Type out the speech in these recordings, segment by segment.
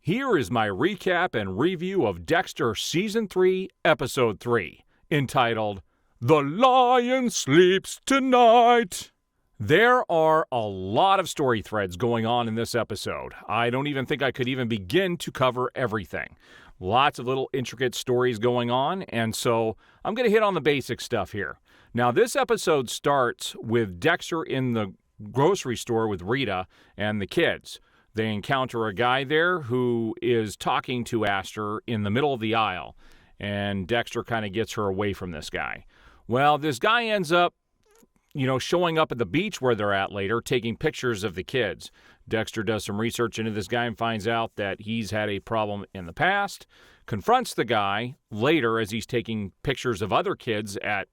Here is my recap and review of Dexter Season 3, Episode 3, entitled, The Lion Sleeps Tonight. There are a lot of story threads going on in this episode. I don't even think I could even begin to cover everything. Lots of little intricate stories going on, and so I'm going to hit on the basic stuff here. Now, this episode starts with Dexter in the grocery store with Rita and the kids. They encounter a guy there who is talking to Aster in the middle of the aisle, and Dexter kind of gets her away from this guy. Well, this guy ends up, showing up at the beach where they're at later, taking pictures of the kids. Dexter does some research into this guy and finds out that he's had a problem in the past, confronts the guy later as he's taking pictures of other kids at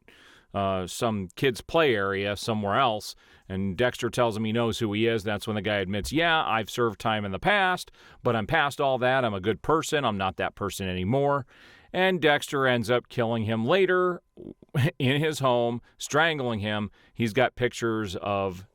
some kids' play area somewhere else, and Dexter tells him he knows who he is. That's when the guy admits, yeah, I've served time in the past, but I'm past all that. I'm a good person. I'm not that person anymore. And Dexter ends up killing him later in his home, strangling him. He's got pictures of,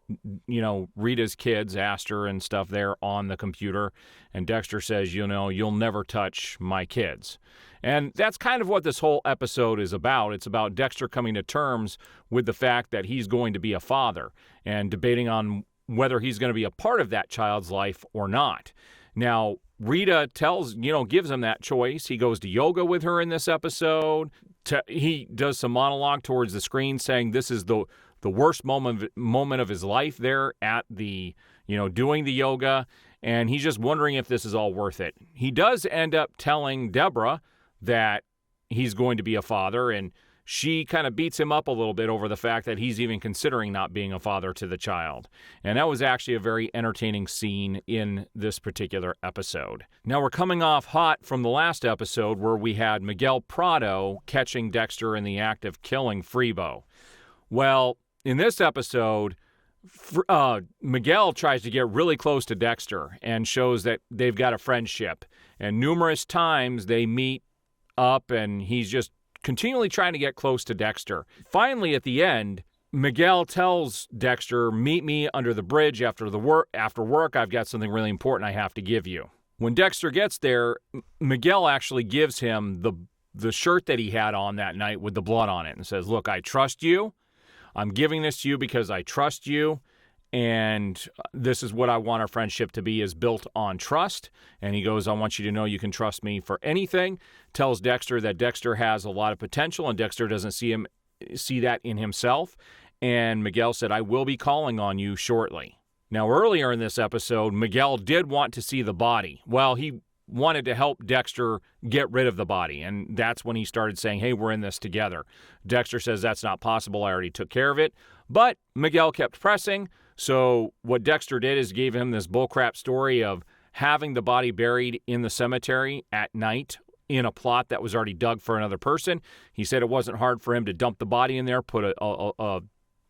Rita's kids, Aster and stuff there on the computer. And Dexter says, you'll never touch my kids. And that's kind of what this whole episode is about. It's about Dexter coming to terms with the fact that he's going to be a father and debating on whether he's going to be a part of that child's life or not. Now, Rita gives him that choice. He goes to yoga with her in this episode. He does some monologue towards the screen saying this is the worst moment of his life there at the, doing the yoga. And he's just wondering if this is all worth it. He does end up telling Deborah that he's going to be a father, and she kind of beats him up a little bit over the fact that he's even considering not being a father to the child. And that was actually a very entertaining scene in this particular episode. Now, we're coming off hot from the last episode where we had Miguel Prado catching Dexter in the act of killing Freebo. Well, in this episode, Miguel tries to get really close to Dexter and shows that they've got a friendship. And numerous times they meet up, and he's just continually trying to get close to Dexter. Finally, at the end, Miguel tells Dexter, meet me under the bridge after work. I've got something really important I have to give you. When Dexter gets there, Miguel actually gives him the shirt that he had on that night with the blood on it and says, look, I trust you. I'm giving this to you because I trust you. And this is what I want our friendship to be, is built on trust. And he goes, I want you to know you can trust me for anything. Tells Dexter that Dexter has a lot of potential and Dexter doesn't see that in himself. And Miguel said, I will be calling on you shortly. Now, earlier in this episode, Miguel did want to see the body. Well, he wanted to help Dexter get rid of the body. And that's when he started saying, hey, we're in this together. Dexter says, that's not possible. I already took care of it. But Miguel kept pressing. So what Dexter did is gave him this bullcrap story of having the body buried in the cemetery at night in a plot that was already dug for another person. He said it wasn't hard for him to dump the body in there, put a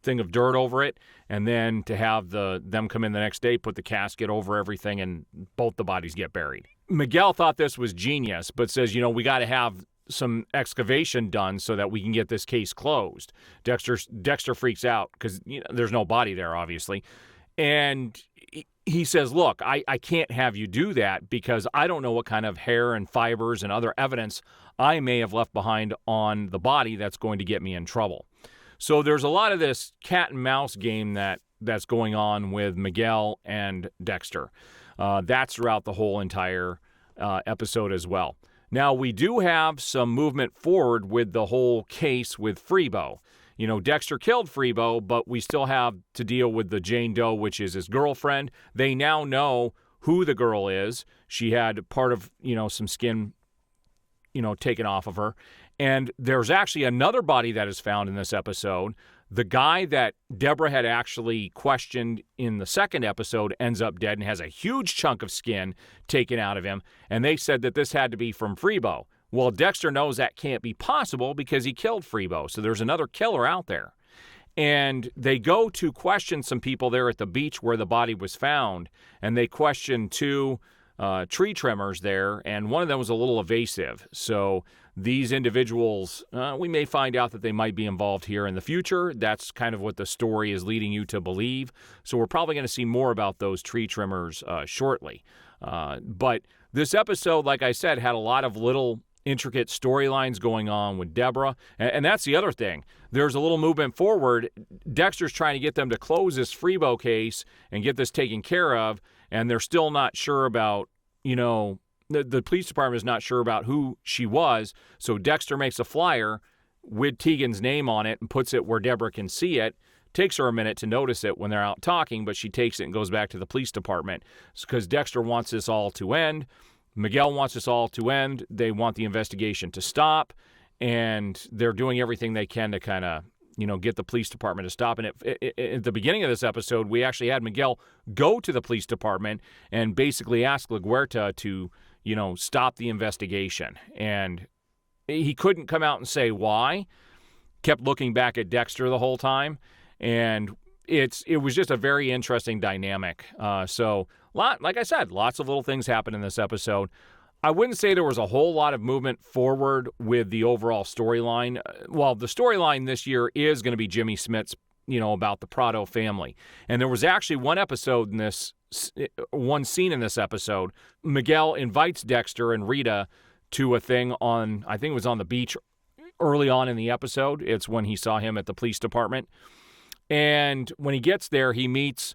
thing of dirt over it, and then to have them come in the next day, put the casket over everything, and both the bodies get buried. Miguel thought this was genius, but says, we got to have some excavation done so that we can get this case closed. Dexter freaks out because there's no body there, obviously. And he says, look, I can't have you do that because I don't know what kind of hair and fibers and other evidence I may have left behind on the body that's going to get me in trouble. So there's a lot of this cat and mouse game that's going on with Miguel and Dexter. That's throughout the whole entire episode as well. Now, we do have some movement forward with the whole case with Freebo. Dexter killed Freebo, but we still have to deal with the Jane Doe, which is his girlfriend. They now know who the girl is. She had part of, some skin, taken off of her. And there's actually another body that is found in this episode. The guy that Deborah had actually questioned in the second episode ends up dead and has a huge chunk of skin taken out of him. And they said that this had to be from Freebo. Well, Dexter knows that can't be possible because he killed Freebo. So there's another killer out there. And they go to question some people there at the beach where the body was found. And they question two tree trimmers there. And one of them was a little evasive. So these individuals, we may find out that they might be involved here in the future. That's kind of what the story is leading you to believe. So we're probably going to see more about those tree trimmers shortly. But this episode, like I said, had a lot of little intricate storylines going on with Deborah. And that's the other thing. There's a little movement forward. Dexter's trying to get them to close this Freebo case and get this taken care of, and they're still not sure about, the police department is not sure about who she was. So Dexter makes a flyer with Tegan's name on it and puts it where Deborah can see it. Takes her a minute to notice it when they're out talking, but she takes it and goes back to the police department because Dexter wants this all to end. Miguel wants this all to end. They want the investigation to stop, and they're doing everything they can to kind of, get the police department to stop. And at the beginning of this episode, we actually had Miguel go to the police department and basically ask LaGuerta to, stop the investigation. And he couldn't come out and say why. Kept looking back at Dexter the whole time. And it was just a very interesting dynamic. Like I said, lots of little things happen in this episode. I wouldn't say there was a whole lot of movement forward with the overall storyline. Well, the storyline this year is going to be Jimmy Smits, about the Prado family. And there was actually one scene in this episode. Miguel invites Dexter and Rita to a thing I think it was on the beach early on in the episode. It's when he saw him at the police department. And when he gets there, he meets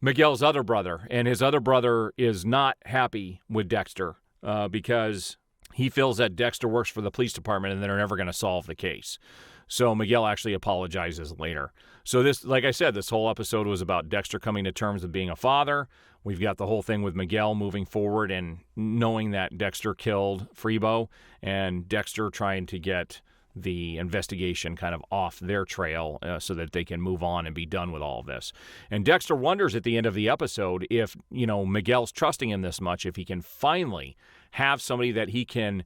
Miguel's other brother, and his other brother is not happy with Dexter because he feels that Dexter works for the police department and they're never going to solve the case. So Miguel actually apologizes later. So this, like I said, this whole episode was about Dexter coming to terms with being a father. We've got the whole thing with Miguel moving forward and knowing that Dexter killed Freebo, and Dexter trying to get the investigation kind of off their trail so that they can move on and be done with all of this. And Dexter wonders at the end of the episode if, Miguel's trusting him this much, if he can finally have somebody that he can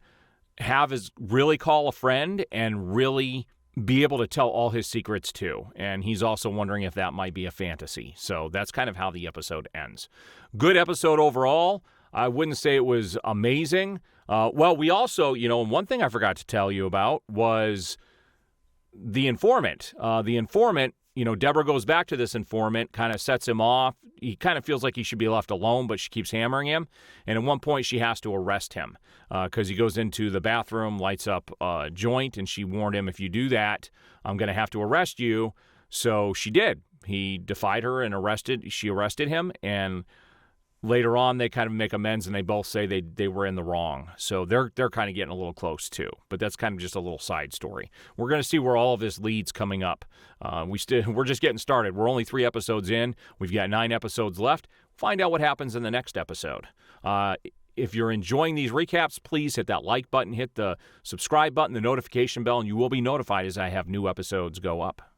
have as really call a friend and really be able to tell all his secrets to. And he's also wondering if that might be a fantasy. So that's kind of how the episode ends. Good episode overall. I wouldn't say it was amazing. We also, and one thing I forgot to tell you about was the informant. The informant, Deborah goes back to this informant, kind of sets him off. He kind of feels like he should be left alone, but she keeps hammering him. And at one point, she has to arrest him because he goes into the bathroom, lights up a joint, and she warned him, if you do that, I'm going to have to arrest you. So she did. He defied her and she arrested him, and later on, they kind of make amends, and they both say they were in the wrong. So they're kind of getting a little close, too. But that's kind of just a little side story. We're going to see where all of this leads coming up. We're just getting started. We're only 3 episodes in. We've got 9 episodes left. Find out what happens in the next episode. If you're enjoying these recaps, please hit that like button, hit the subscribe button, the notification bell, and you will be notified as I have new episodes go up.